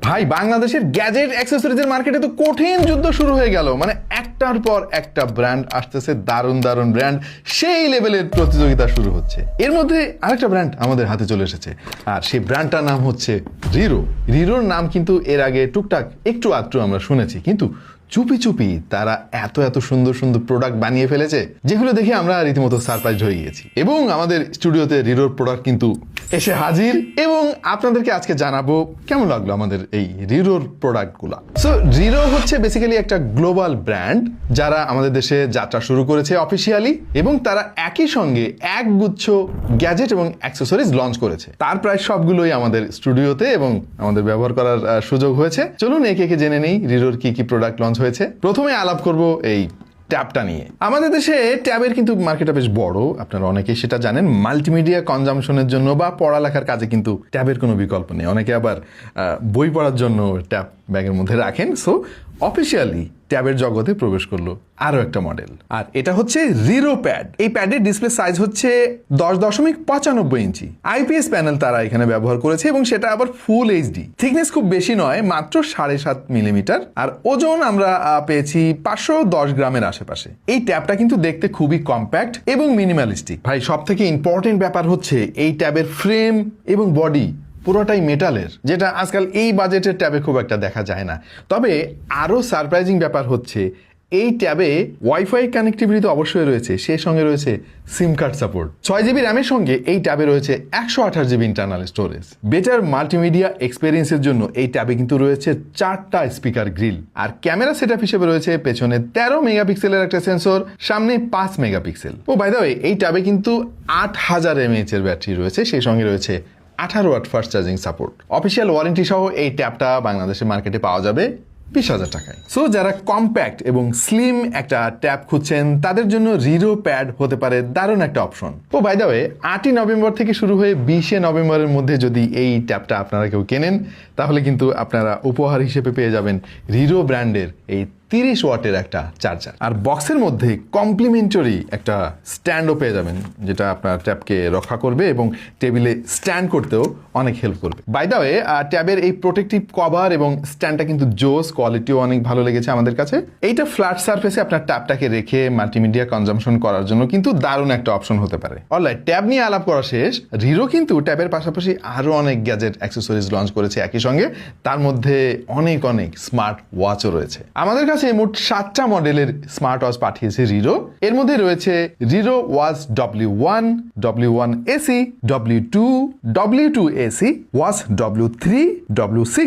ভাই বাংলাদেশের গ্যাজেট অ্যাক্সেসরিজের মার্কেটে তো কঠিন যুদ্ধ শুরু হয়ে গেল, মানে একটার পর একটা ব্র্যান্ড আসতেছে, দারুণ দারুণ ব্র্যান্ড, সেই লেভেলের প্রতিযোগিতা শুরু হচ্ছে। এর মধ্যে আরেকটা ব্র্যান্ড আমাদের হাতে চলে এসেছে, আর সেই ব্র্যান্ডটার নাম হচ্ছে রিরো। রিরোর নাম কিন্তু এর আগে টুকটাক একটু আধটু আমরা শুনেছি, কিন্তু চুপি চুপি তারা এত এত সুন্দর সুন্দর প্রোডাক্ট বানিয়ে ফেলেছে যেগুলো দেখে আমরা রীতিমতো সারপ্রাইজ হয়ে গিয়েছি। এবং আমাদের স্টুডিওতে রিরোর প্রোডাক্ট কিন্তু এসে হাজির, এবং আপনাদেরকে আজকে জানাবো কেমন লাগলো আমাদের এই রিরোর প্রোডাক্টগুলো। সো রিরো হচ্ছে বেসিক্যালি একটা গ্লোবাল ব্র্যান্ড যারা আমাদের দেশে যাত্রা শুরু করেছে অফিসিয়ালি, এবং তারা একই সঙ্গে একগুচ্ছ গ্যাজেট এবং অ্যাক্সেসরিজ লঞ্চ করেছে। তার প্রায় সবগুলোই আমাদের স্টুডিওতে এবং আমাদের ব্যবহার করার সুযোগ হয়েছে। চলুন একে একে জেনে নেই রিরোর কি কি প্রোডাক্ট লঞ্চ হয়েছে। প্রথমে আলাপ করব এই ট্যাবটা নিয়ে। আমাদের দেশে ট্যাবের কিন্তু মার্কেটটা বেশ বড়, আপনারা অনেকেই সেটা জানেন। মাল্টিমিডিয়া কনজামশনের জন্য বা পড়ালেখার কাজে কিন্তু ট্যাবের কোনো বিকল্প নেই। অনেকে আবার বই পড়ার জন্য ট্যাব ব্যাগের মধ্যে রাখেন। সো অফিসিয়ালি ট্যাবের জগতে প্রবেশ করলো আরো একটা মডেল, আর এটা হচ্ছে রিরো প্যাড। এই প্যাডের ডিসপ্লে সাইজ হচ্ছে 10.95 ইঞ্চি। আইপিএস প্যানেল তারা এখানে ব্যবহার করেছে, এবং সেটা আবার ফুল এইচডি। থিকনেস খুব বেশি নয়, মাত্র 7.5 মিলিমিটার, আর ওজন আমরা পেয়েছি 510 গ্রামের আশেপাশে। এই ট্যাবটা কিন্তু দেখতে খুবই কম্প্যাক্ট এবং মিনিমালিস্টিক। ভাই সব থেকে ইম্পর্টেন্ট ব্যাপার হচ্ছে এই ট্যাবের ফ্রেম এবং বডি পুরোটাই মেটালের, যেটা আজকাল এই বাজেটের ট্যাবে খুব একটা দেখা যায় না। তবে আরও সারপ্রাইজিং ব্যাপার হচ্ছে এই ট্যাবে ওয়াইফাই কানেক্টিভিটি তো অবশ্যই রয়েছে, সেই সঙ্গে রয়েছে সিম কার্ড সাপোর্ট। 6 জিবি র্যামের সঙ্গে এই ট্যাবে রয়েছে 128 GB internal storage. Better multimedia এক্সপিরিয়েন্সের জন্য এই ট্যাবে কিন্তু রয়েছে 4টা স্পিকার গ্রিল, আর ক্যামেরা সেটআপ হিসেবে রয়েছে পেছনে 13 মেগাপিক্সেলের একটা সেন্সর, সামনে 5 megapixel. Oh by the way, এই ট্যাবে কিন্তু 8000 mAh এর ব্যাটারি রয়েছে, সেই সঙ্গে রয়েছে 18 watt fast charging support. Official warranty সহ এই ট্যাবটা বাংলাদেশের মার্কেটে পাওয়া যাবে 20,000 টাকায়। সো যারা কম্প্যাক্ট এবং স্লিম একটা ট্যাব খুঁজছেন তাদের জন্য রিরো প্যাড হতে পারে দারুণ একটা option. Oh by the way, 8ই নভেম্বর থেকে শুরু হয়ে 20শে নভেম্বরের মধ্যে যদি এই ট্যাবটা আপনারা কেউ কেনেন, তাহলে কিন্তু আপনারা উপহার হিসেবে পেয়ে যাবেন রিরো ব্র্যান্ডের এই 30 ওয়াটের একটা চার্জার, আর বক্সের মধ্যে কমপ্লিমেন্টারি একটা স্ট্যান্ডও পেয়ে যাবেন, যেটা আপনার ট্যাবকে রক্ষা করবে এবং টেবিলে স্ট্যান্ড করতেও অনেক হেল্প করবে। বাই দ্য ওয়ে, ট্যাবের এই প্রোটেক্টিভ কভার এবং স্ট্যান্ডটা কিন্তু জোস, কোয়ালিটিও অনেক ভালো লেগেছে আমাদের কাছে। এইটা ফ্ল্যাট সারফেসে আপনার ট্যাবটাকে রেখে মাল্টিমিডিয়া কনজামশন করার জন্য কিন্তু দারুণ একটা অপশন হতে পারে। অলরাইট, ট্যাব নিয়ে আলাপ করা শেষ। রিরো কিন্তু ট্যাবের পাশাপাশি আরও অনেক গ্যাজেট অ্যাক্সেসরিজ লঞ্চ করেছে একই সঙ্গে, তার মধ্যে অনেক অনেক স্মার্ট ওয়াচও রয়েছে। আমাদের কাছে মোট 7টা মডেলের স্মার্ট ওয়াচ পাঠিয়েছে রিরো। এর মধ্যে রয়েছে রিরো watch W1, W1 AC, W2, W2 AC, watch W3, W6